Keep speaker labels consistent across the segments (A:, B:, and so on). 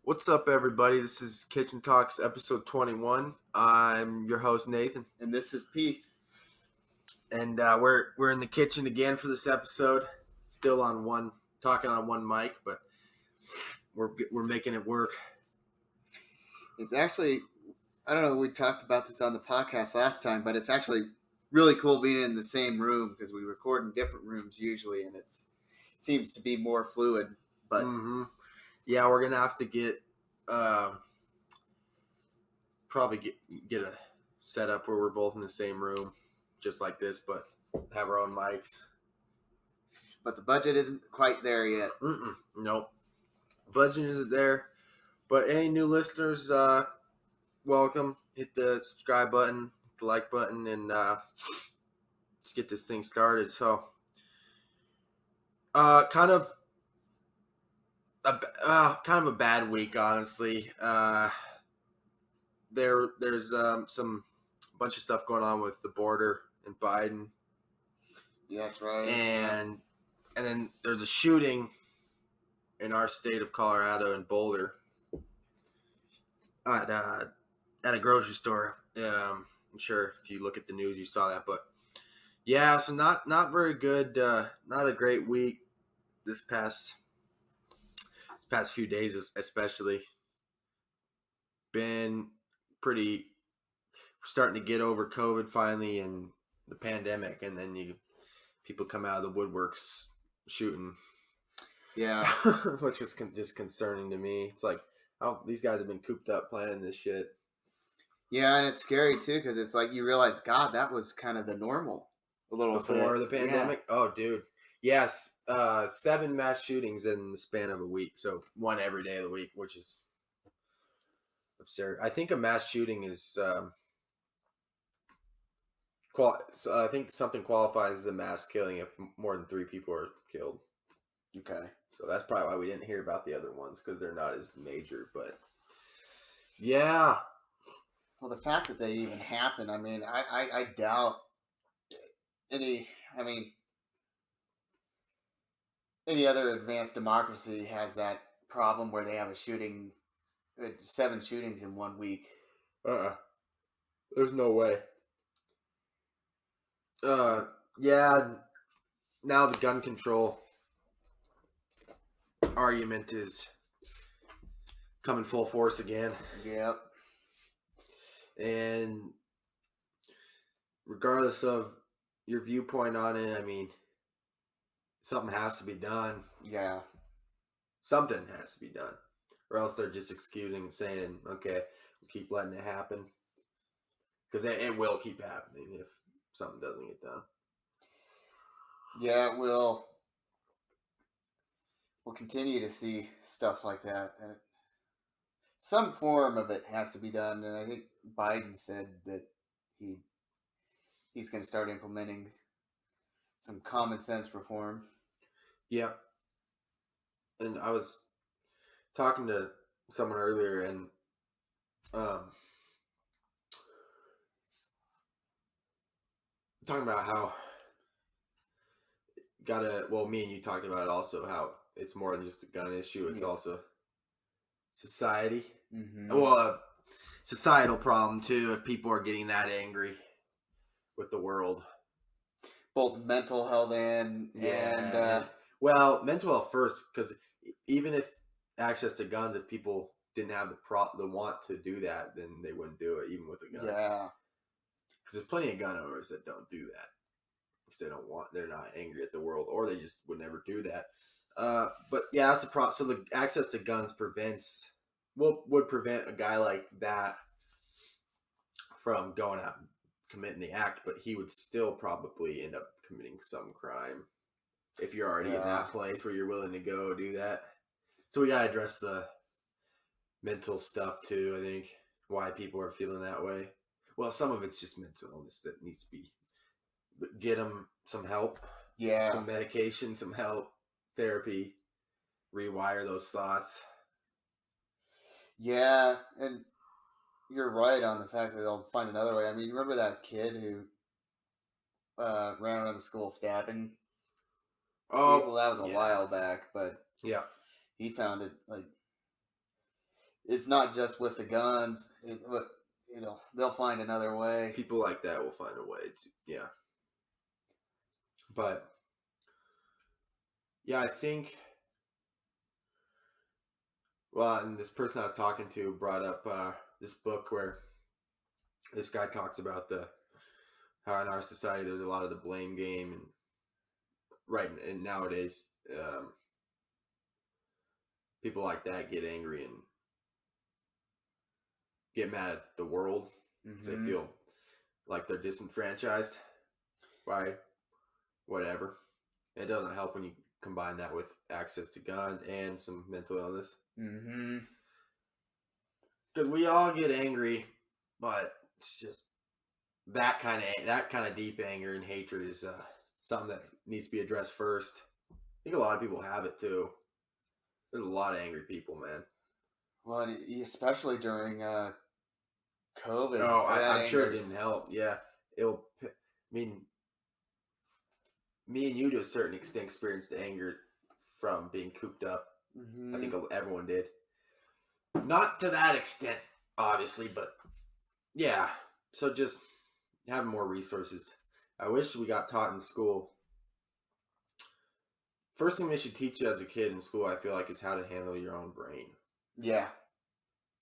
A: What's up, everybody? This is Kitchen Talks, episode 21. I'm your host, Nathan,
B: And this is P.
A: and we're in the kitchen again for this episode. Still talking on one mic, but we're making it work.
B: It's actually, I don't know, we talked about this on the podcast last time, but it's actually really cool being in the same room because we record in different rooms usually, and it seems to be more fluid. But
A: yeah, we're gonna have to get probably get a setup where we're both in the same room, just like this, but have our own mics.
B: But the budget isn't quite there yet.
A: Nope, budget isn't there. But any new listeners, welcome. Hit the subscribe button, hit the like button, and let's get this thing started. So, kind of a bad week, honestly. There's some bunch of stuff going on with the border and Biden.
B: Yeah, that's right.
A: And then there's a shooting in our state of Colorado in Boulder at a grocery store. I'm sure if you look at the news, you saw that. But yeah, so not very good. Not a great week this past few days, especially. Been pretty starting to get over COVID finally and the pandemic, and then people come out of the woodworks shooting.
B: Yeah,
A: which is just concerning to me. It's like, oh, these guys have been cooped up planning this shit.
B: Yeah, and it's scary too because it's like you realize, God, that was kind of the normal a little
A: before
B: bit.
A: The pandemic. Yeah. Oh, dude. Yes, 7 mass shootings in the span of a week. So one every day of the week, which is absurd. I think a mass shooting is I think something qualifies as a mass killing if more than 3 people are killed.
B: Okay.
A: So that's probably why we didn't hear about the other ones, because they're not as major. But yeah.
B: Well, the fact that they even happen, I mean, I doubt any other advanced democracy has that problem where they have a shooting, 7 shootings in 1 week.
A: There's no way. Yeah. Now the gun control argument is coming full force again.
B: Yep.
A: And regardless of your viewpoint on it, I mean, something has to be done.
B: Yeah.
A: Something has to be done. Or else they're just excusing, saying, okay, we'll keep letting it happen. Because it will keep happening if something doesn't get done.
B: Yeah, it will. We'll continue to see stuff like that. And some form of it has to be done. And I think Biden said that he's going to start implementing some common sense reform.
A: Yeah. And I was talking to someone earlier, and talking about how me and you talked about it also, how it's more than just a gun issue. It's also society.
B: Mm-hmm.
A: Well, a societal problem too, if people are getting that angry with the world.
B: Both mental health and
A: well, mental health first, because even if access to guns, if people didn't have the want to do that, then they wouldn't do it, even with a gun.
B: Yeah.
A: Because there's plenty of gun owners that don't do that because they're not angry at the world, or they just would never do that. But yeah, that's the problem. So the access to guns would prevent a guy like that from going out and committing the act, but he would still probably end up committing some crime if you're already in that place where you're willing to go do that. So we gotta address the mental stuff too, I think, why people are feeling that way. Well, some of it's just mental illness that needs to be, get them some help.
B: Yeah.
A: Some medication, some help, therapy, rewire those thoughts.
B: Yeah, and you're right on the fact that they'll find another way. I mean, you remember that kid who ran around the school stabbing people? That was a while back, but
A: yeah,
B: he found it like it's not just with the guns. But they'll find another way.
A: People like that will find a way. Yeah, but yeah, I think. Well, and this person I was talking to brought up this book where this guy talks about the how in our society there's a lot of the blame game, and right, and nowadays people like that get angry and get mad at the world because they feel like they're disenfranchised by whatever. It doesn't help when you combine that with access to guns and some mental illness.
B: Mm-hmm.
A: Because we all get angry, but it's just that kind of deep anger and hatred is something that needs to be addressed first. I think a lot of people have it too. There's a lot of angry people, man.
B: Well, especially during COVID.
A: Oh, I'm sure it didn't help. Yeah, I mean, me and you to a certain extent experienced anger from being cooped up.
B: Mm-hmm.
A: I think everyone did. Not to that extent, obviously, but yeah. So just having more resources. I wish we got taught in school. First thing they should teach you as a kid in school, I feel like, is how to handle your own brain.
B: Yeah.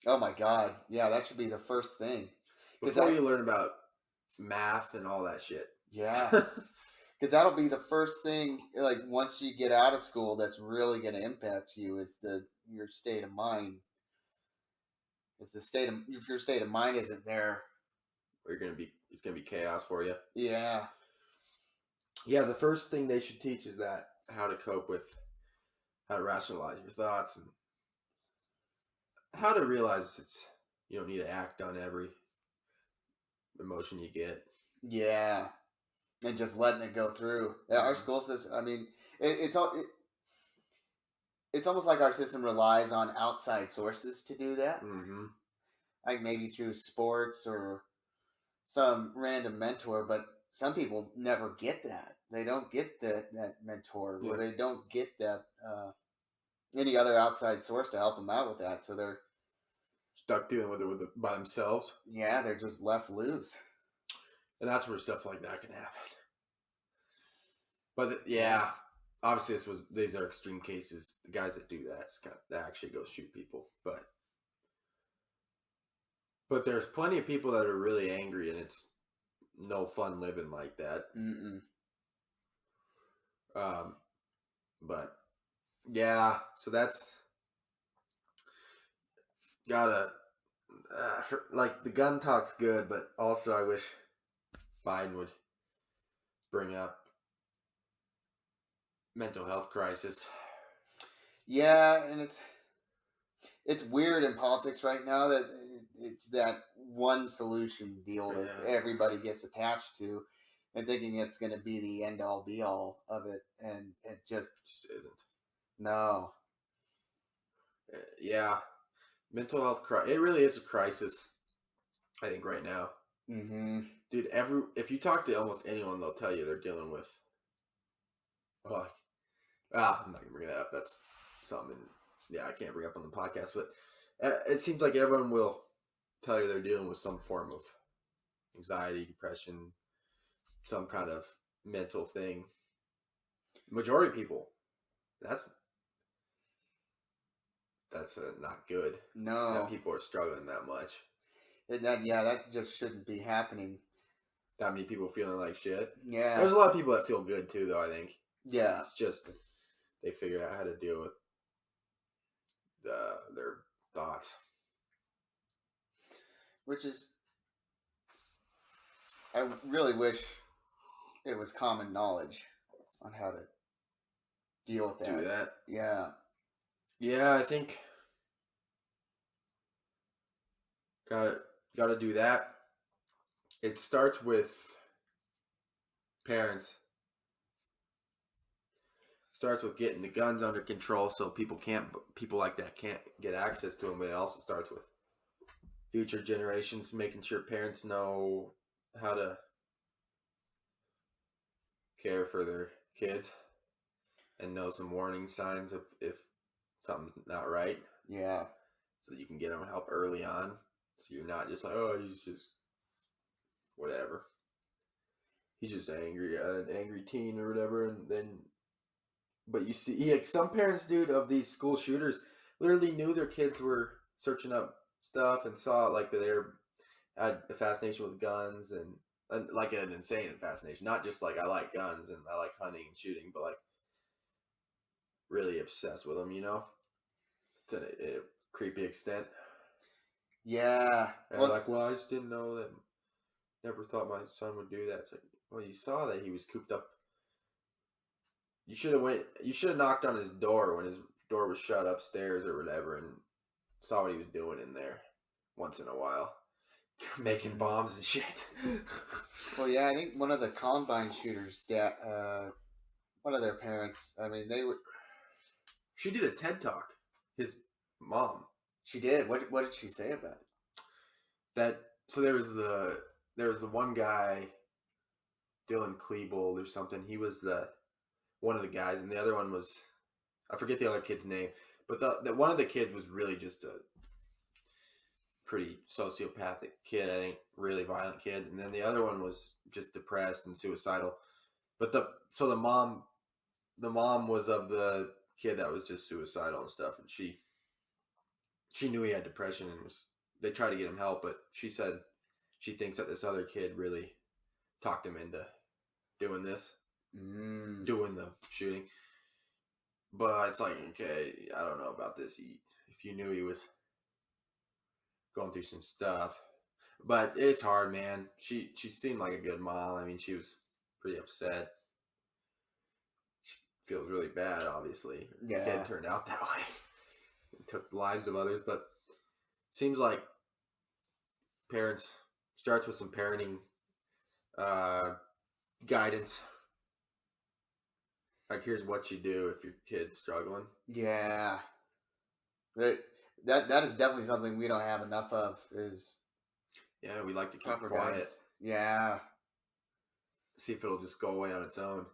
B: Oh my God. Yeah, that should be the first thing.
A: Before you learn about math and all that shit.
B: Yeah. Because that'll be the first thing, like, once you get out of school, that's really going to impact you is your state of mind. If your state of mind isn't there,
A: it's gonna be chaos for you.
B: Yeah.
A: Yeah, the first thing they should teach is that how to cope with, how to rationalize your thoughts, and how to realize you don't need to act on every emotion you get.
B: Yeah. And just letting it go through. Yeah, our school system, I mean, it's almost like our system relies on outside sources to do that.
A: Mm-hmm.
B: Like maybe through sports or some random mentor, but some people never get that. They don't get that mentor, or they don't get that any other outside source to help them out with that. So they're
A: stuck dealing with it by themselves.
B: Yeah, they're just left loose.
A: And that's where stuff like that can happen. But yeah, obviously these are extreme cases. The guys that do that actually go shoot people. But there's plenty of people that are really angry, and it's no fun living like that.
B: Mm-mm.
A: But yeah, so that's gotta like the gun talk's good, but also I wish Biden would bring up mental health crisis.
B: Yeah, and it's weird in politics right now that it's that one solution deal that everybody gets attached to and thinking it's going to be the end all be all of it, and it just
A: isn't.
B: No.
A: Yeah, mental health it really is a crisis, I think, right now.
B: Mm-hmm.
A: Dude, if you talk to almost anyone, they'll tell you they're dealing with I'm not gonna bring that up. That's something I can't bring up on the podcast, but it seems like everyone will tell you they're dealing with some form of anxiety, depression, some kind of mental thing. Majority of people, that's not good.
B: No,
A: that people are struggling that much.
B: That just shouldn't be happening.
A: That many people feeling like shit.
B: Yeah,
A: there's a lot of people that feel good too, though. I think.
B: Yeah,
A: it's just they figured out how to deal with their thoughts,
B: which is, I really wish it was common knowledge on how to deal with that.
A: Do that.
B: Yeah,
A: I think got to do that. It starts with parents. Starts with getting the guns under control so people like that can't get access to them, but it also starts with future generations making sure parents know how to care for their kids and know some warning signs if something's not right.
B: Yeah.
A: so that you can get them help early on. So you're not just like, oh, he's just whatever. He's just angry, an angry teen or whatever, and then. But you see, yeah, some parents, dude, of these school shooters, literally knew their kids were searching up stuff and saw like that they had a fascination with guns and like an insane fascination. Not just like I like guns and I like hunting and shooting, but like really obsessed with them, to a creepy extent.
B: Yeah.
A: And they're like, well, I just didn't know that. Never thought my son would do that. It's like, well, you saw that he was cooped up. You should have knocked on his door when his door was shut upstairs or whatever, and saw what he was doing in there once in a while, making bombs and shit.
B: Well, yeah, I think one of the Columbine shooters, one of their parents. I mean, they would.
A: She did a TED talk. His mom.
B: She did. What did she say about it?
A: That so there was the one guy, Dylan Klebold or something. He was one of the guys, and the other one was, I forget the other kid's name, but the one of the kids was really just a pretty sociopathic kid, I think, really violent kid, and then the other one was just depressed and suicidal. But the mom was of the kid that was just suicidal and stuff, and she knew he had depression and they tried to get him help, but she said she thinks that this other kid really talked him into doing this, doing the shooting. But it's like, okay, I don't know about this. If you knew he was going through some stuff, but it's hard, man. She seemed like a good mom. I mean, she was pretty upset. She feels really bad, obviously.
B: Yeah.
A: The kid turned out that way. It took the lives of others, but seems like parents starts with some parenting guidance. Like, here's what you do if your kid's struggling.
B: Yeah. That is definitely something we don't have enough of. Is
A: yeah, we like to keep quiet.
B: Guidance. Yeah.
A: See if it'll just go away on its own.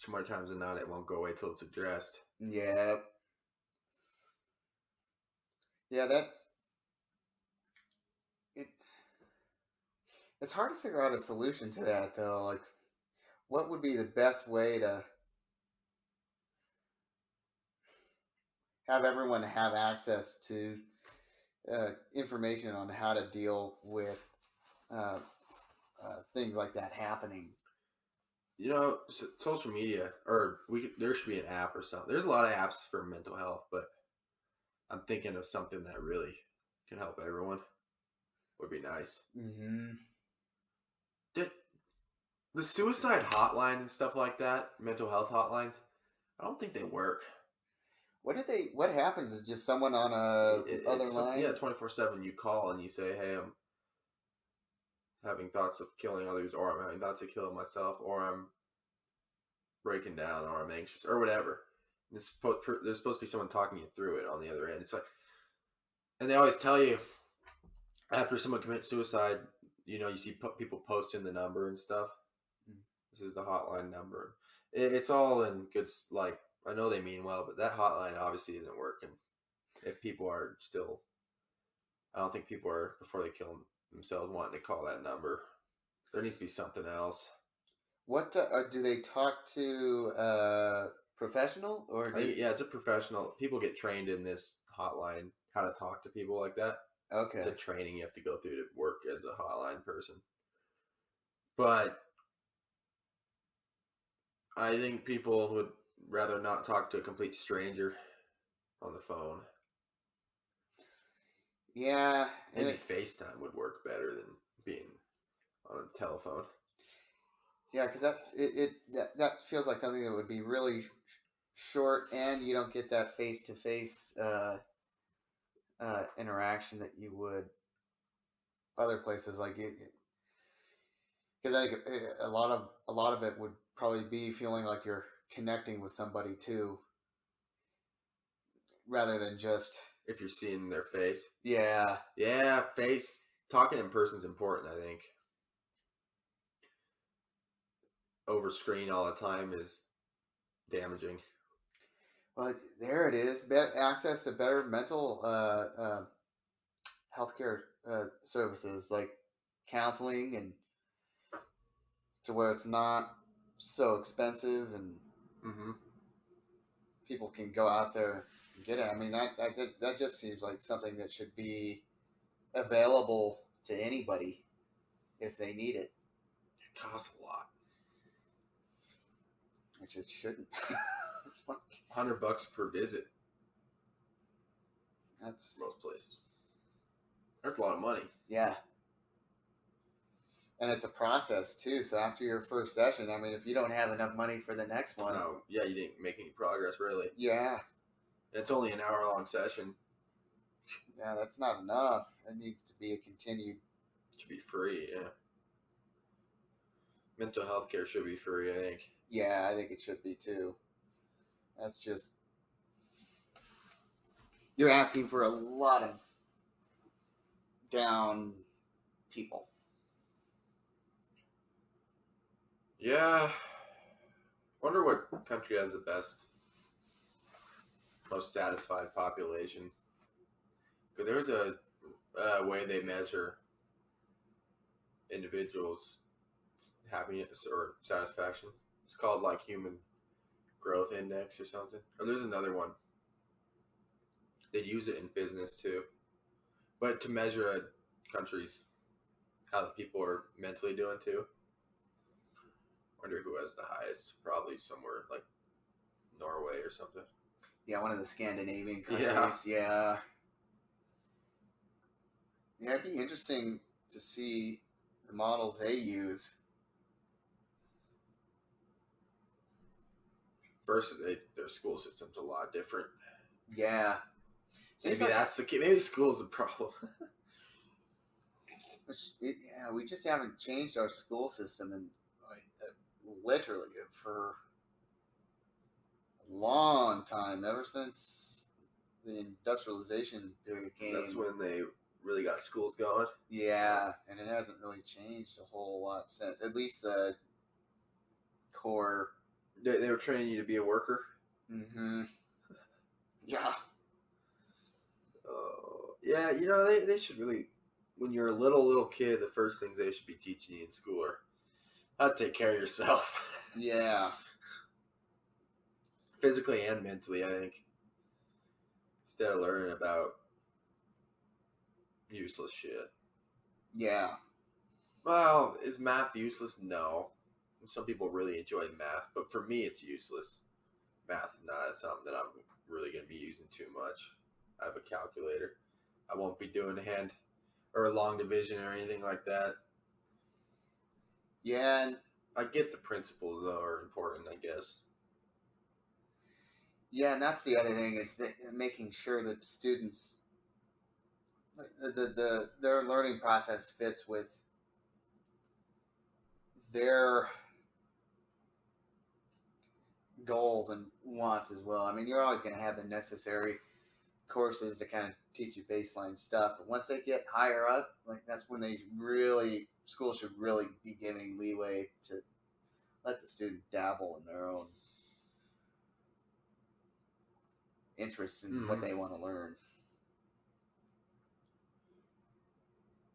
A: More times than not, it won't go away till it's addressed.
B: Yeah. Yeah, it's hard to figure out a solution to that, though. Like, what would be the best way to have everyone have access to information on how to deal with things like that happening?
A: Social media, or there should be an app or something. There's a lot of apps for mental health, but I'm thinking of something that really can help everyone. Would be nice.
B: Mm-hmm.
A: The suicide hotline and stuff like that, mental health hotlines, I don't think they work.
B: What happens is just someone on other line?
A: Yeah, 24/7 you call and you say, hey, I'm having thoughts of killing others, or I'm having thoughts of killing myself, or I'm breaking down, or I'm anxious, or whatever. There's supposed to be someone talking you through it on the other end. It's like, and they always tell you after someone commits suicide, you see people posting the number and stuff. This is the hotline number. It's all in good, like, I know they mean well, but that hotline obviously isn't working. If people are still, I don't think people are, before they kill themselves, wanting to call that number. There needs to be something else.
B: What do they talk to professional or?
A: Yeah, it's a professional. People get trained in this hotline how to talk to people like that.
B: Okay,
A: it's a training you have to go through to work as a hotline person. But I think people would rather not talk to a complete stranger on the phone.
B: Yeah,
A: maybe FaceTime would work better than being on a telephone.
B: Yeah, because that feels like something that would be really short, and you don't get that face-to-face interaction that you would other places, like it. Because I think a lot of it would probably be feeling like you're connecting with somebody too, rather than just
A: if you're seeing their face.
B: Yeah,
A: face talking in person is important. I think over screen all the time is damaging.
B: Well, there it is. Access to better mental healthcare services like counseling, and to where it's not so expensive and
A: Mm-hmm.
B: people can go out there and get it. I mean, that just seems like something that should be available to anybody if they need it,
A: It costs a lot.
B: which it shouldn't.
A: $100 per visit.
B: That's
A: Most places. That's a lot of money.
B: yeah, and it's a process too. So after your first session, I mean, if you don't have enough money for the next one,
A: No, yeah, you didn't make any progress really.
B: yeah,
A: It's only an hour-long session.
B: yeah, that's not enough. It needs to be a continued.
A: It should be free. Yeah. Mental health care should be free. I think.
B: Yeah, I think it should be too. That's just you're asking for a lot of down people.
A: Yeah. Wonder what country has the best, most satisfied population. Because there's a way they measure individuals' happiness or satisfaction. It's called like human growth index or something. Or there's another one. They'd use it in business too. But to measure a country's how the people are mentally doing too. Wonder who has the highest. Probably somewhere like Norway or something.
B: Yeah, one of the Scandinavian countries. Yeah. Yeah, it'd be interesting to see the models they use.
A: First, their school system's a lot different.
B: Yeah. Seems
A: Maybe
B: like
A: that's the maybe school's the problem.
B: yeah, we just haven't changed our school system in like literally for a long time, ever since the industrialization period came.
A: That's when they really got schools going.
B: Yeah, and it hasn't really changed a whole lot since. At least the core.
A: They were training you to be a worker.
B: Mm-hmm. Yeah.
A: Yeah, you know, they should really, when you're a little kid, the first things they should be teaching you in school are how to take care of yourself.
B: Yeah.
A: Physically and mentally, I think. Instead of learning about useless shit.
B: Yeah.
A: Well, is math useless? No. Some people really enjoy math, but for me, it's useless. Math is not something that I'm really going to be using too much. I have a calculator. I won't be doing a hand or a long division or anything like that.
B: Yeah, and
A: I get the principles though are important, I guess.
B: yeah, and that's the other thing is that making sure that students their learning process fits with their goals and wants as well. I mean, you're always going to have the necessary courses to kind of teach you baseline stuff, but once they get higher up, like that's when they really schools should really be giving leeway to let the student dabble in their own interests in what they want to learn.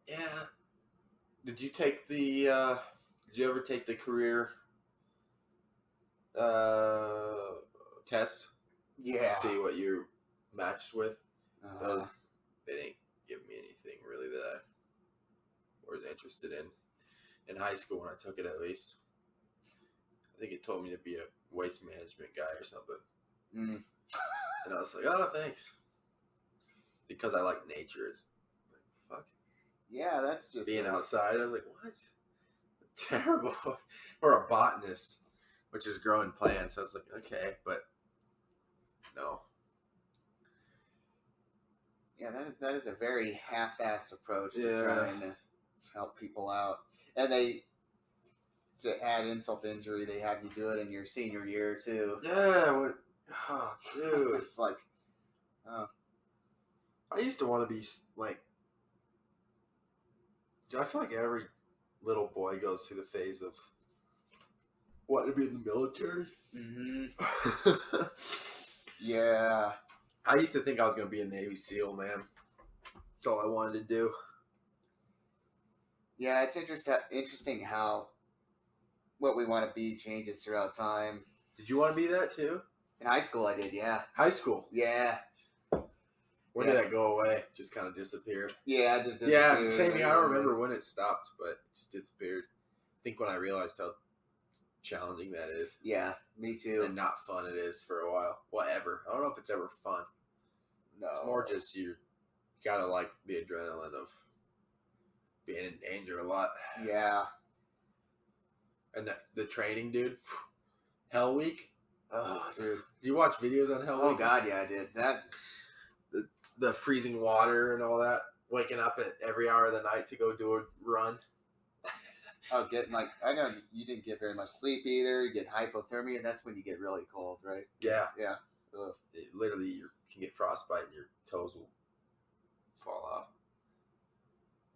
A: Yeah. Did you take the? Did you ever take the career test?
B: Yeah.
A: To see what you're matched with.
B: Uh,
A: They didn't give me anything really that I was interested in high school when I took it, at least. I think it told me to be a waste management guy or something.
B: mm.
A: And I was like, oh, thanks. Because I like nature. It's like, fuck.
B: Yeah, that's just
A: Being outside, I was like, what? Terrible. Or a botanist, which is growing plants. I was like, okay, but no.
B: Yeah, that is a very half-assed approach to
A: Yeah.
B: trying to help people out. And they, to add insult to injury, they have you do it in your senior year too.
A: Yeah, what? Oh, dude.
B: It's like, oh,
A: I used to want to be like. I feel like every little boy goes through the phase of wanting to be in the military.
B: yeah.
A: I used to think I was going to be a Navy SEAL, man. That's all I wanted to do.
B: Yeah, it's interesting how what we want to be changes throughout time.
A: Did you want to be that too?
B: In high school, I did. Yeah.
A: High school.
B: Yeah.
A: When did that go away? Just kind of disappeared.
B: Yeah, it just
A: Yeah,
B: disappeared.
A: same here. I don't remember when it stopped, but it just disappeared. I think when I realized how challenging that is.
B: Yeah, me too.
A: And not fun it is for a while. Whatever. I don't know if it's ever fun.
B: No.
A: It's more just you gotta like the adrenaline of being in danger a lot.
B: Yeah.
A: And the training, dude. Hell Week.
B: Oh, dude.
A: Did you watch videos on Hell Week?
B: Oh God, yeah, I did. That
A: the freezing water and all that. Waking up at every hour of the night to go do a run.
B: Oh, getting like, I know you didn't get very much sleep either. You get hypothermia. That's when you get really cold, right?
A: Yeah.
B: Yeah. Ugh.
A: Literally, you can get frostbite and your toes will fall off.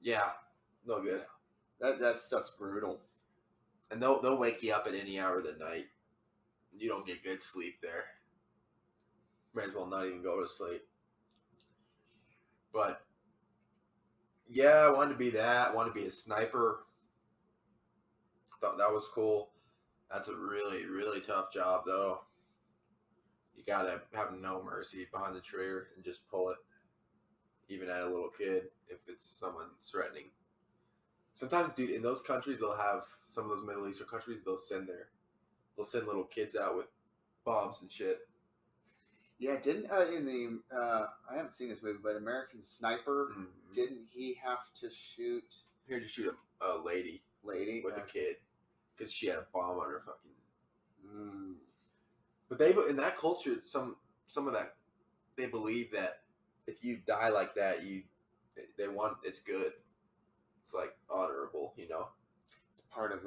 A: Yeah. No good.
B: That stuff's brutal.
A: And they'll wake you up at any hour of the night. You don't get good sleep there. Might as well not even go to sleep. But yeah, I wanted to be that. I wanted to be a sniper. Thought that was cool. That's a really, really tough job, though. You gotta have no mercy behind the trigger and just pull it, even at a little kid, if it's someone threatening. Sometimes, dude, in those countries, they'll have some of those Middle Eastern countries. They'll send little kids out with bombs and shit.
B: Yeah, didn't in the I haven't seen this movie, but American Sniper, didn't he have to shoot?
A: He had to shoot a lady with a kid because she had a bomb on her fucking. But they in that culture, some of that, they believe that if you die like that, they want it's good. It's like honorable, you know.
B: It's part of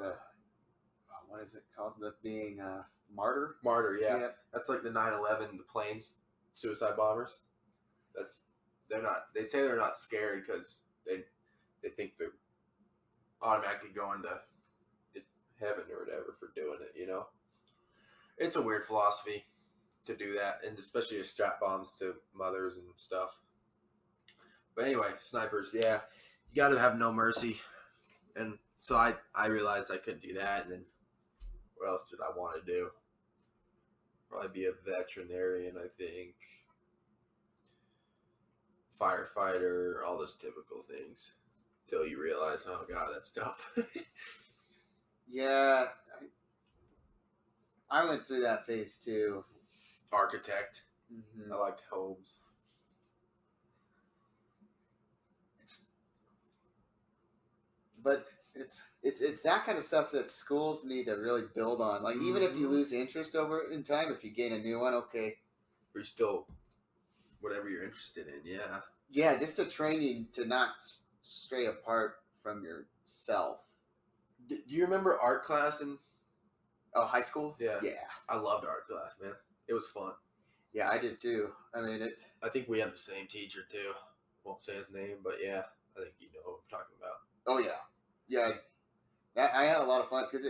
B: what is it called? The being a martyr.
A: Martyr, yeah. That's like the 9/11, the planes, suicide bombers. They say they're not scared because they think they're automatically going to heaven or whatever for doing it, you know. It's a weird philosophy to do that, and especially to strap bombs to mothers and stuff. But anyway, snipers, yeah, you got to have no mercy. And so I realized I couldn't do that, and then what else did I want to do? Probably be a veterinarian, I think. Firefighter, all those typical things. Till you realize, oh god, that's tough.
B: Yeah, I went through that phase too.
A: Architect.
B: Mm-hmm.
A: I liked homes.
B: But it's that kind of stuff that schools need to really build on. Like even if you lose interest over in time, if you gain a new one, okay.
A: Or you still whatever you're interested in, yeah.
B: Yeah, just to train you to not stray apart from yourself.
A: Do you remember art class in
B: high school?
A: Yeah.
B: Yeah.
A: I loved art class, man. It was fun.
B: Yeah, I did too. I mean,
A: I think we had the same teacher too. Won't say his name, but yeah, I think you know what I'm talking about.
B: Oh yeah, yeah. I had a lot of fun because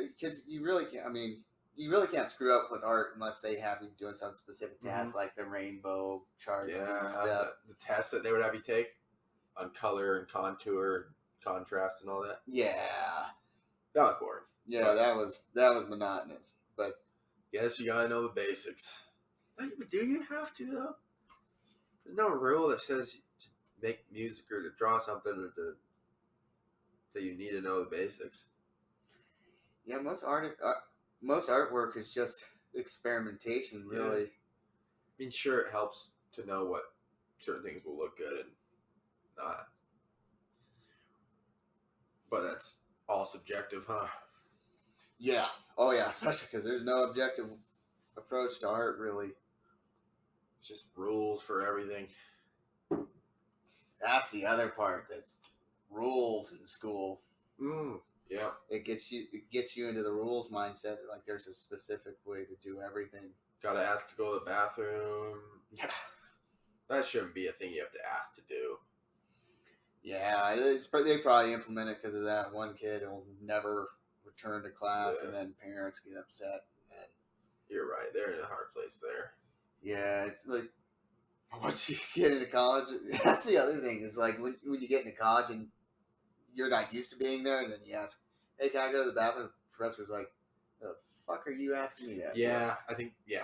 B: you really can't. I mean, you really can't screw up with art unless they have you doing some specific tasks like the rainbow charts and stuff.
A: The tests that they would have you take on color and contour and contrast and all that.
B: Yeah,
A: that was boring.
B: Yeah, but that was monotonous. But
A: yes, you gotta know the basics. Do you have to though? There's no rule that says to make music or to draw something or that you need to know the basics.
B: Yeah, most artwork is just experimentation, really.
A: Yeah. I mean, sure, it helps to know what certain things will look good and not, but that's all subjective, huh?
B: Yeah. Oh, yeah. Especially because there's no objective approach to art, really.
A: It's just rules for everything.
B: That's the other part. That's rules in school.
A: Yeah.
B: It gets you into the rules mindset. Like there's a specific way to do everything.
A: Gotta ask to go to the bathroom.
B: Yeah.
A: That shouldn't be a thing you have to ask to do.
B: Yeah, they probably implement it because of that one kid who will never return to class, and then parents get upset. And
A: you're right; they're in a hard place there.
B: Yeah, it's like Once you get into college, that's the other thing. Is like when you get into college and you're not used to being there, and then you ask, "Hey, can I go to the bathroom?" The professor's like, "The fuck are you asking me that
A: Yeah, I think you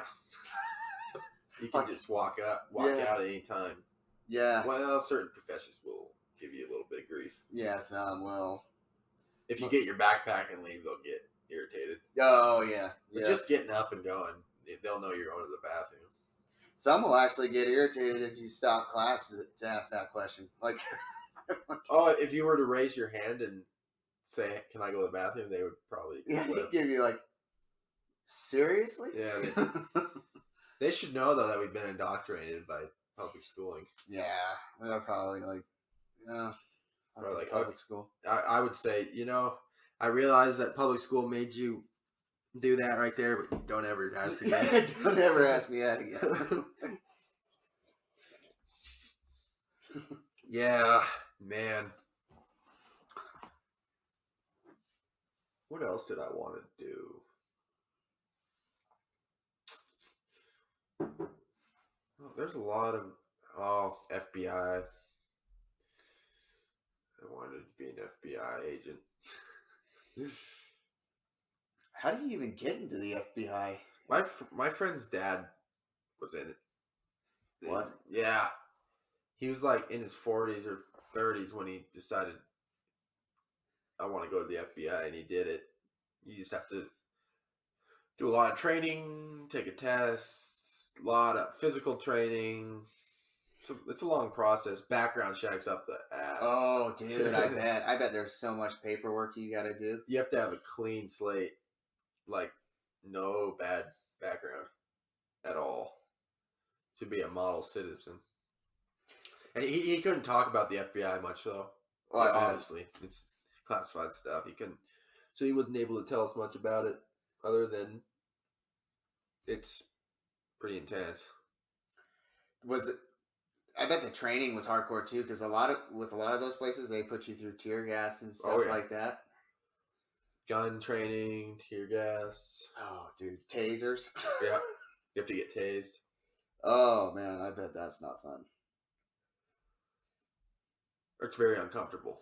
B: for?"
A: can just walk
B: Yeah,
A: out at any time.
B: yeah,
A: Well, certain professions will give you a little bit of grief.
B: yeah. Some will.
A: If you get your backpack and leave, they'll get irritated.
B: Oh yeah,
A: But
B: yeah.
A: just getting up and going, they'll know you're going to the bathroom.
B: Some will actually get irritated if you stop class to ask that question. Like,
A: Oh, if you were to raise your hand and say, "Can I go to the bathroom?" they would probably
B: yeah,
A: flip.
B: give you like, seriously?
A: Yeah, they should know though that we've been indoctrinated by public schooling.
B: Yeah, they're probably like, yeah,
A: Or like,
B: public school.
A: I would say, I realize that public school made you do that right there, but don't ever ask again.
B: Don't ever ask me that again.
A: Yeah, man. What else did I want to do? Oh, there's a lot of FBI. I wanted to be an FBI agent.
B: How do you even get into the FBI?
A: My friend's dad was in it.
B: Was
A: Yeah, he was like in his 40s or 30s when he decided I want to go to the FBI, and he did it. You just have to do a lot of training, take a test, a lot of physical training. It's a long process. Background checks up the ass.
B: Oh, dude, I bet. I bet there's so much paperwork you got to do.
A: You have to have a clean slate, like no bad background at all, to be a model citizen. And he couldn't talk about the FBI much though.
B: Well,
A: Obviously, it's classified stuff. He couldn't, so he wasn't able to tell us much about it, other than it's pretty intense.
B: was it? I bet the training was hardcore too, because with a lot of those places they put you through tear gas and stuff like that.
A: Gun training, tear gas.
B: Oh, dude, tasers.
A: Yeah, you have to get tased.
B: Oh man, I bet that's not fun.
A: It's very uncomfortable.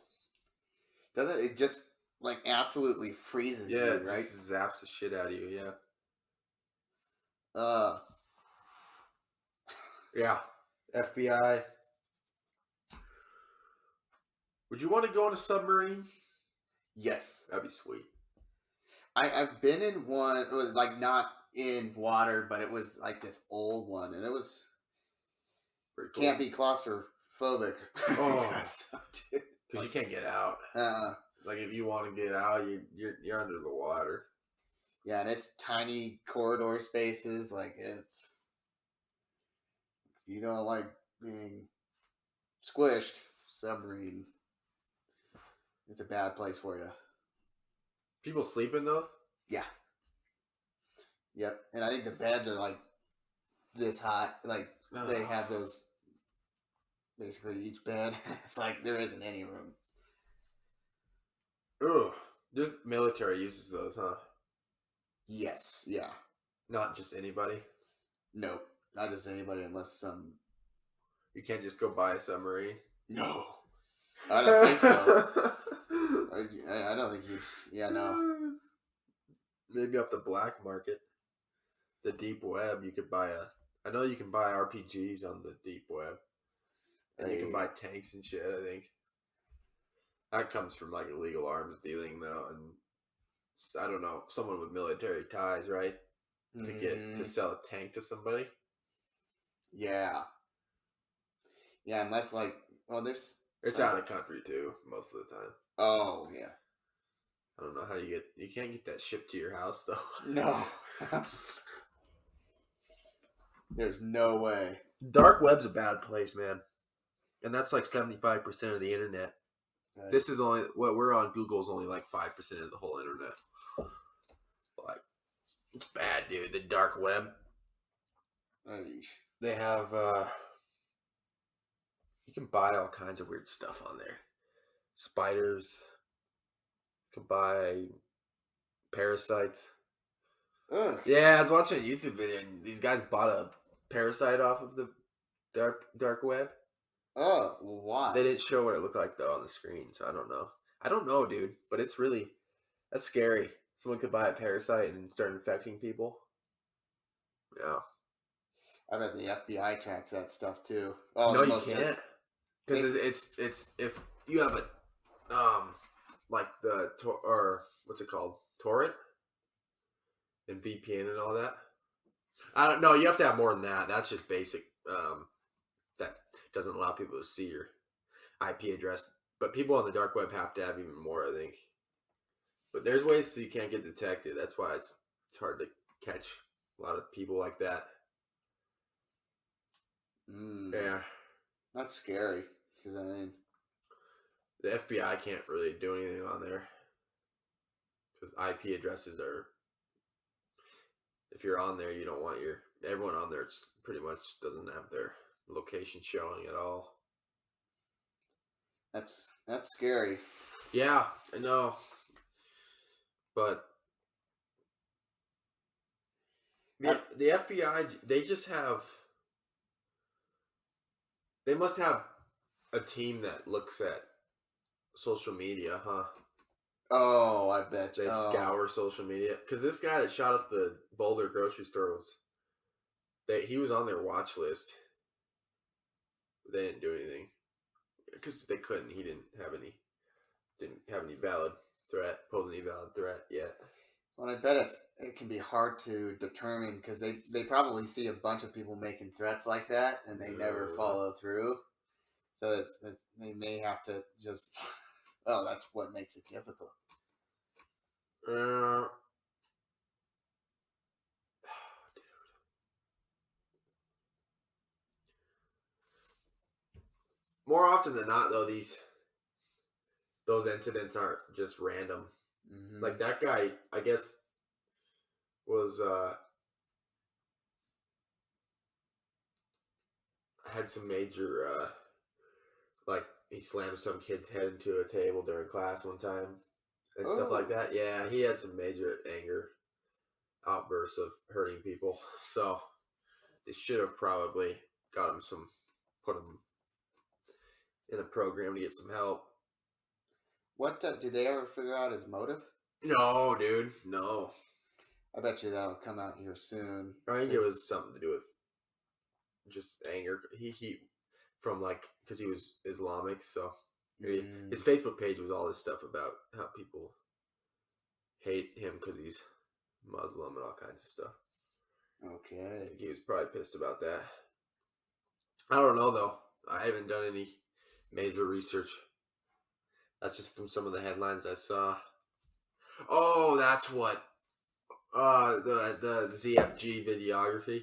B: Doesn't it just like absolutely freezes you, right?
A: It just zaps the shit out of you. Yeah. Yeah. FBI. Would you want to go on a submarine?
B: Yes,
A: That'd be sweet.
B: I've been in one. It was like not in water, but it was like this old one, and it was
A: Pretty cool.
B: can't be claustrophobic.
A: Oh, because you can't get out. Like if you want to get out, you're under the water.
B: Yeah, and it's tiny corridor spaces. Like it's, if you don't like being squished, submarine, it's a bad place for you.
A: People sleep in those?
B: Yeah. Yep. And I think the beds are like this high. Like they have those, basically each bed. It's like there isn't any room.
A: Ugh. Just military uses those, huh?
B: Yes. Yeah.
A: Not just anybody?
B: Nope. Not just anybody unless some.
A: You can't just go buy a submarine?
B: No. I don't think so. I don't think you'd. Yeah, no.
A: Maybe off the black market, the deep web, you could buy I know you can buy RPGs on the deep web, and you can buy tanks and shit. I think that comes from like illegal arms dealing though, and I don't know, someone with military ties, right? To sell a tank to somebody.
B: Yeah. Yeah, unless like, well, there's.
A: It's out of country too most of the time.
B: Oh yeah.
A: I don't know how you can't get that shipped to your house though.
B: No. There's no way.
A: Dark web's a bad place, man. And that's like 75% of the internet. Right. This is only what we're on. Google's only like 5% of the whole internet. Like, it's bad, dude. The dark web. They have you can buy all kinds of weird stuff on there. Spiders. You can buy parasites. Ugh. Yeah, I was watching a YouTube video and these guys bought a parasite off of the dark web.
B: Oh, well, why?
A: They didn't show what it looked like though on the screen, so I don't know. I don't know, dude, but it's really that's scary. Someone could buy a parasite and start infecting people. Yeah.
B: I bet the FBI tracks that stuff too. Oh,
A: No,
B: the
A: you
B: most
A: can't because it's if you have a like the or what's it called torrent and VPN and all that. I don't know. You have to have more than that. That's just basic. That doesn't allow people to see your IP address. But people on the dark web have to have even more, I think. But there's ways so you can't get detected. That's why it's hard to catch a lot of people like that. Yeah.
B: That's scary because I mean,
A: The FBI can't really do anything on there because IP addresses are. If you're on there, you don't want everyone on there. Pretty much doesn't have their location showing at all.
B: that's scary.
A: Yeah, I know, but the FBI they just have they must have a team that looks at social media, huh?
B: Oh, I bet.
A: They scour social media because this guy that shot up the Boulder grocery store he was on their watch list. They didn't do anything because they couldn't. He didn't have any valid pose any valid threat yet.
B: Well, I bet it can be hard to determine because they probably see a bunch of people making threats like that and they never follow through. So it's they may have to just. Well, that's what makes it difficult.
A: More often than not, though, those incidents aren't just random.
B: Mm-hmm.
A: Like that guy, I guess, was had some major like he slammed some kid's head into a table during class one time and stuff like that. Yeah, he had some major anger outbursts of hurting people. So they should have probably put him in a program to get some help.
B: What did they ever figure out his motive?
A: No, dude, no.
B: I bet you that'll come out here soon.
A: I think it was something to do with just anger. He from like because he was Islamic, so his Facebook page was all this stuff about how people hate him because he's Muslim and all kinds of stuff.
B: Okay.
A: He was probably pissed about that. I don't know though. I haven't done any major research. That's just from some of the headlines I saw. Oh, that's what. The ZFG videography.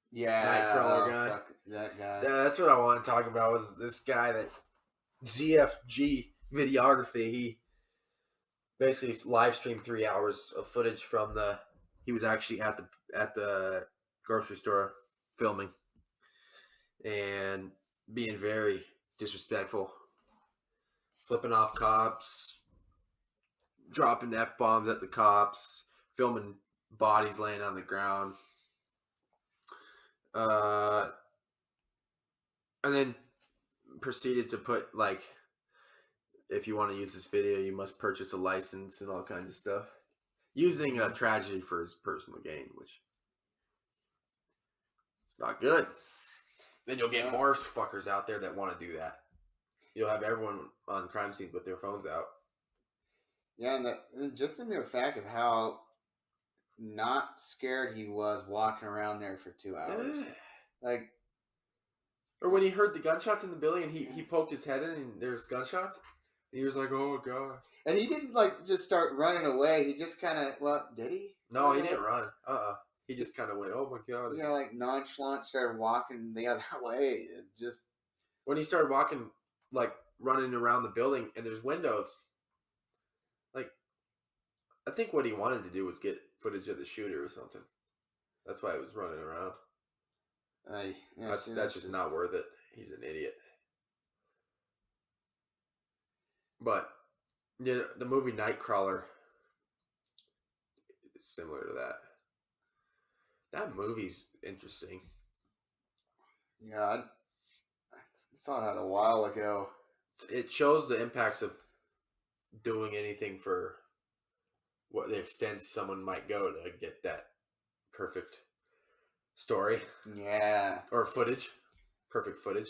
B: Yeah,
A: Nightcrawler guy.
B: Fuck that guy.
A: That's what I want to talk about. Was this guy that ZFG videography? He basically live streamed 3 hours of footage from he was actually at the grocery store filming and being very disrespectful, flipping off cops, dropping F-bombs at the cops, filming bodies laying on the ground, and then proceeded to put like, if you want to use this video, you must purchase a license and all kinds of stuff, using a tragedy for his personal gain, which it's not good. Then you'll get more fuckers out there that want to do that. You'll have everyone on crime scenes with their phones out.
B: Yeah, and just the mere fact of how not scared he was walking around there for 2 hours. Like,
A: or when he heard the gunshots in the building and he poked his head in and there's gunshots, and he was like, "Oh god!"
B: And he didn't like just start running away. He just kind of, well, did he?
A: No, he didn't run. He just kind of went, "Oh my god!"
B: Yeah, like nonchalant started walking the other way. It just
A: when he started walking, like running around the building, and there's windows. Like, I think what he wanted to do was get footage of the shooter or something. That's why he was running around. That's just not worth it. He's an idiot. But yeah, the movie Nightcrawler is similar to that. That movie's interesting.
B: Yeah, I saw that a while ago.
A: It shows the impacts of doing anything for what the extent someone might go to get that perfect story
B: Yeah,
A: or footage, perfect footage.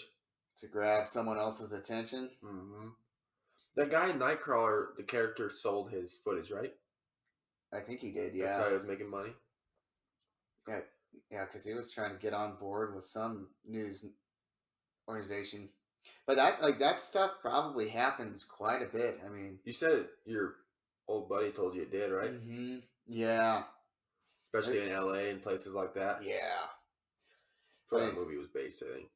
B: to grab someone else's attention.
A: Mm-hmm. That guy in Nightcrawler, the character sold his footage, right?
B: I think he did.
A: That's
B: Yeah,
A: how he was making money.
B: yeah, yeah. Because he was trying to get on board with some news organization. But that stuff probably happens quite a bit. I mean,
A: You said your old buddy told you it did, right?
B: mm-hmm. Yeah,
A: Especially in LA and places like that.
B: yeah.
A: That's where that movie was based, I think.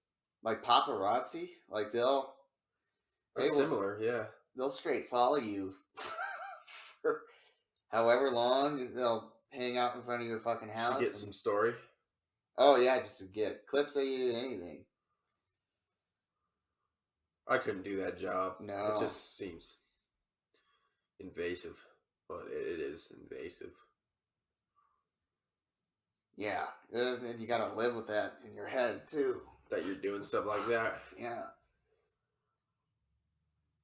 B: Like paparazzi, like they
A: That's
B: will
A: similar, yeah.
B: they'll straight follow you for however long. They'll hang out in front of your fucking
A: Just to
B: house
A: get some story.
B: oh yeah, just to get clips of you, anything.
A: I couldn't do that job. It
B: No,
A: just seems invasive, but it is invasive.
B: yeah, and you gotta live with that in your head too.
A: That you're doing stuff like that.
B: Yeah,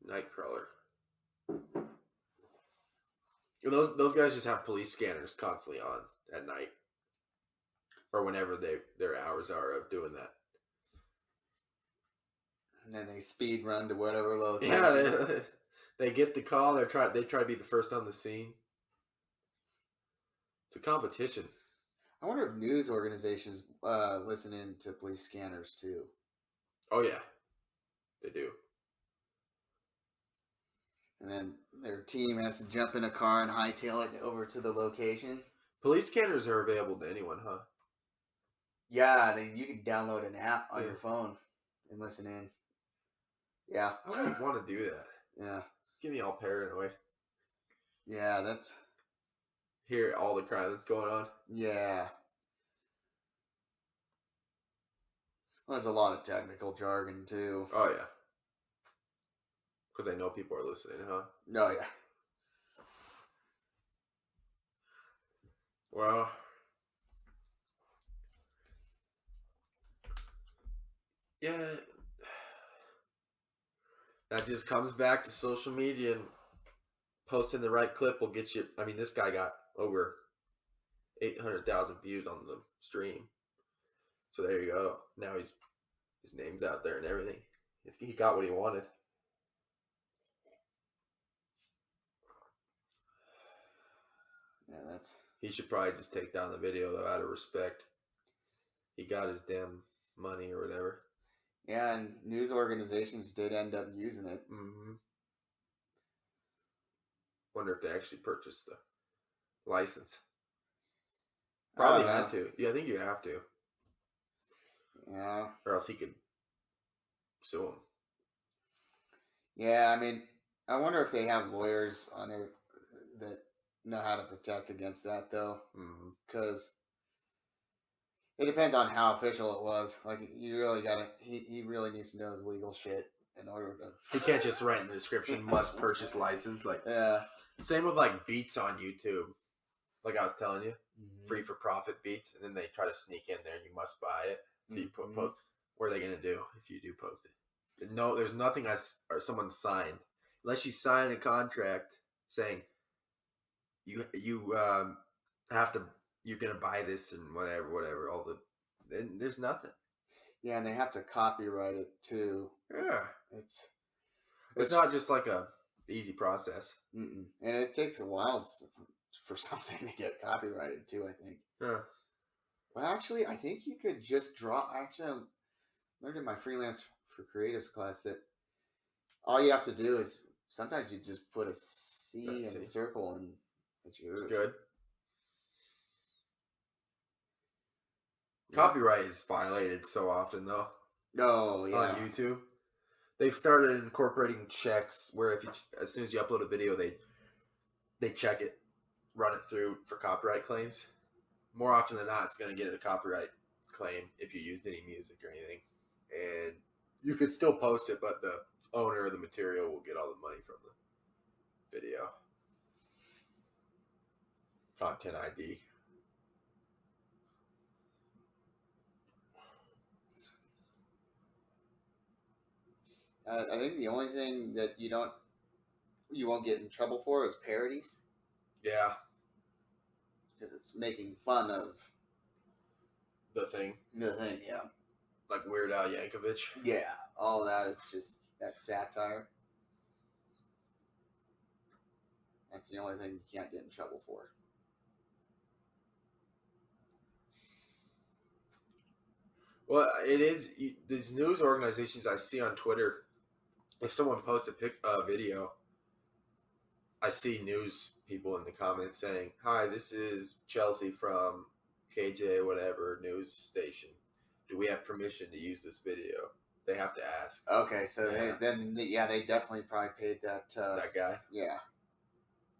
A: Nightcrawler. And those guys just have police scanners constantly on at night, or whenever their hours are of doing that.
B: and then they speed run to whatever location.
A: Yeah, they get the call. They try to be the first on the scene. It's a competition.
B: I wonder if news organizations listen in to police scanners too.
A: Oh yeah, they do.
B: And then their team has to jump in a car and hightail it over to the location.
A: Police scanners are available to anyone, huh?
B: Yeah, you can download an app on your phone and listen in. Yeah.
A: I wouldn't want to do that.
B: Yeah.
A: Get me all paranoid.
B: Yeah, that's...
A: Hear all the crime that's going on.
B: Yeah. Well, there's a lot of technical jargon, too.
A: Oh, yeah. Because I know people are listening, huh?
B: Oh, yeah.
A: Well... Yeah... That just comes back to social media, and posting the right clip will get you... I mean, this guy got over 800,000 views on the stream. So there you go. Now his name's out there and everything. He got what he wanted.
B: Yeah, that's...
A: He should probably just take down the video, though, out of respect. He got his damn money or whatever.
B: Yeah, and news organizations did end up using it.
A: Mm-hmm. Wonder if they actually purchased the license. Probably had to. Yeah, I think you have to.
B: Yeah.
A: Or else he could sue him.
B: Yeah, I mean, I wonder if they have lawyers on there that know how to protect against that, though. Because it depends on how official it was. Like, you really gotta... He really needs to know his legal shit in order to...
A: He can't just write in the description, must purchase license. Like,
B: yeah.
A: Same with, like, beats on YouTube. Like I was telling you. Free for profit beats. And then they try to sneak in there. You must buy it. So you post. What are they going to do if you do post it? No, there's nothing or someone signed. Unless you sign a contract saying you have to... You're gonna buy this and whatever. Then there's nothing.
B: Yeah, and they have to copyright it too.
A: Yeah, it's
B: Which,
A: not just like a easy process.
B: and it takes a while for something to get copyrighted too. I think.
A: Yeah.
B: Well, actually, I think you could just draw. Actually, I learned in my freelance for creatives class that all you have to do is sometimes you just put a C in a circle and it's yours.
A: Good. Copyright is violated so often, though.
B: Oh, yeah.
A: On YouTube, they've started incorporating checks where as soon as you upload a video, they check it, run it through for copyright claims. More often than not, it's going to get a copyright claim if you used any music or anything, and you could still post it, but the owner of the material will get all the money from the video. Content ID.
B: I think the only thing that you won't get in trouble for is parodies
A: Yeah,
B: because it's making fun of
A: the thing.
B: the thing. Yeah.
A: Like Weird Al Yankovic.
B: Yeah. All that is just that satire. That's the only thing you can't get in trouble for.
A: Well, it is these news organizations I see on Twitter. If someone posts a video, I see news people in the comments saying, "Hi, this is Chelsea from KJ whatever news station. Do we have permission to use this video?" They have to ask
B: Okay, so they definitely probably paid that.
A: that guy.
B: Yeah.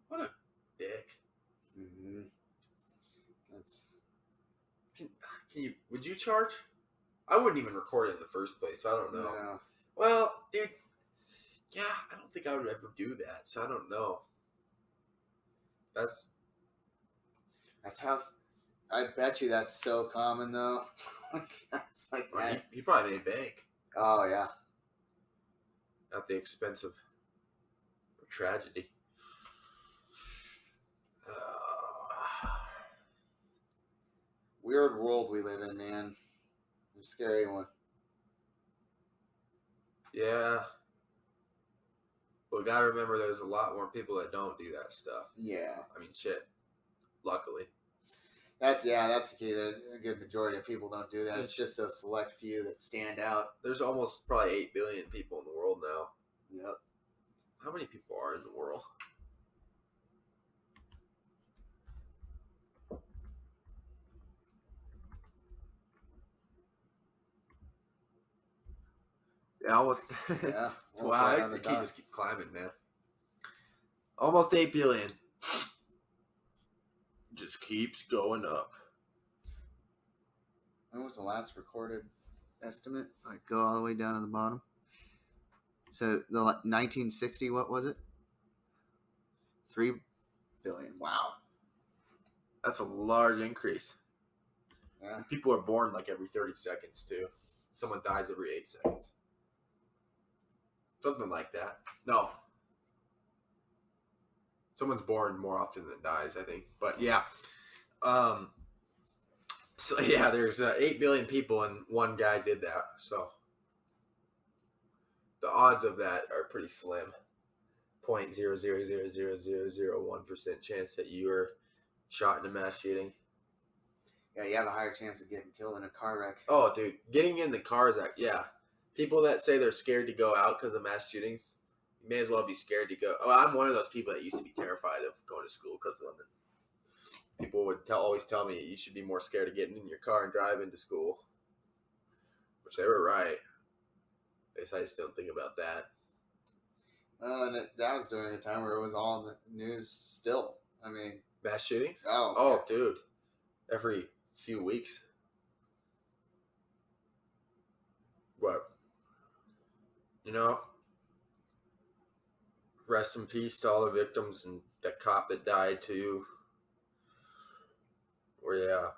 A: What a dick.
B: Mm-hmm. That's.
A: Can you? Would you charge? I wouldn't even record it in the first place, so I don't know.
B: No.
A: Well, dude, yeah, I don't think I would ever do that, so I don't know. That's
B: how. I bet you that's so common though. That's like that.
A: he probably made bank
B: Oh yeah.
A: at the expense of tragedy.
B: Weird world we live in, man. A scary one.
A: Yeah. But gotta remember there's a lot more people that don't do that stuff.
B: Yeah.
A: I mean, shit. Luckily.
B: That's the key. There's a good majority of people don't do that. It's just a select few that stand out.
A: There's almost probably 8 billion people in the world now.
B: Yep.
A: How many people are in the world? Yeah, almost.
B: Yeah.
A: Wow, the key just keep climbing, man. Almost 8 billion. Just keeps going up.
B: When was the last recorded estimate? Like go all the way down to the bottom. So the 1960, what was it? 3 billion. Wow.
A: That's a large increase.
B: Yeah.
A: People are born like every 30 seconds too. Someone dies every 8 seconds. Something like that. No. Someone's born more often than dies, I think. But yeah. So yeah, there's 8 billion people and one guy did that. So the odds of that are pretty slim. 0.0000001% chance that you were shot in a mass shooting.
B: Yeah, you have a higher chance of getting killed in a car wreck.
A: Oh, dude, getting in the cars, yeah. People that say they're scared to go out because of mass shootings, you may as well be scared to go. Oh, I'm one of those people that used to be terrified of going to school because of them. People would always tell me you should be more scared of getting in your car and driving to school, which they were right. I guess I just don't think about that.
B: And that was during a time where it was all in the news still. I mean,
A: mass shootings?
B: Oh,
A: yeah. Dude. Every few weeks. But, you know, rest in peace to all the victims and the cop that died too. Or yeah.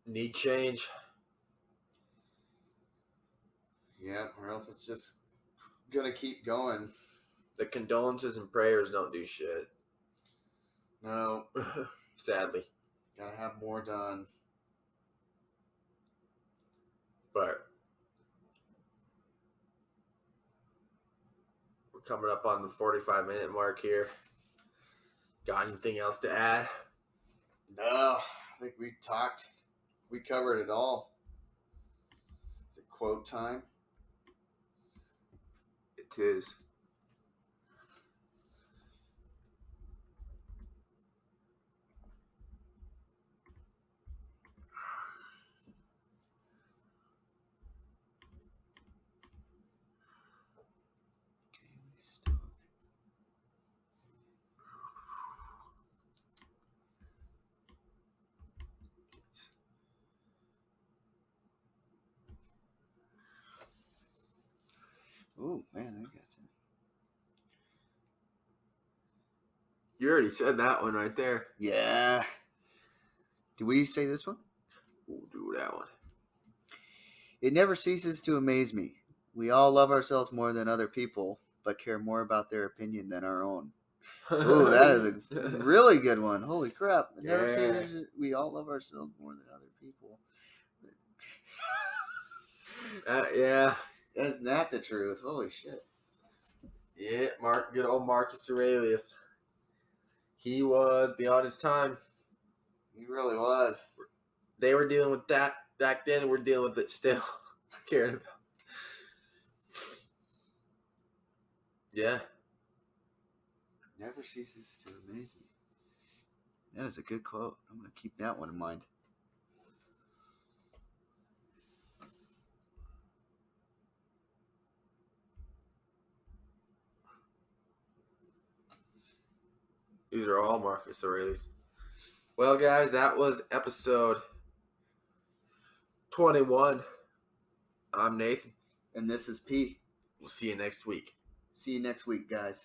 A: Need change.
B: Yeah, or else it's just gonna keep going.
A: The condolences and prayers don't do shit.
B: No.
A: Sadly.
B: Gotta have more done.
A: But we're coming up on the 45-minute mark here. Got anything else to add?
B: No, I think we covered it all. Is it quote time?
A: It is.
B: Oh man, I got some.
A: You already said that one right there.
B: Yeah. Did we say this one?
A: We'll do that one.
B: It never ceases to amaze me. We all love ourselves more than other people, but care more about their opinion than our own. Ooh, that is a really good one. Holy crap. Never say
A: Yeah.
B: this. We all love ourselves more than other people.
A: Yeah.
B: That's not the truth. Holy shit.
A: Yeah, good old Marcus Aurelius. He was beyond his time.
B: He really was.
A: They were dealing with that back then, and we're dealing with it still. Caring about. Yeah.
B: Never ceases to amaze me. That is a good quote. I'm going to keep that one in mind.
A: These are all Marcus Aurelius. Well, guys, that was episode 21. I'm Nathan.
B: And this is P.
A: We'll see you next week.
B: See you next week, guys.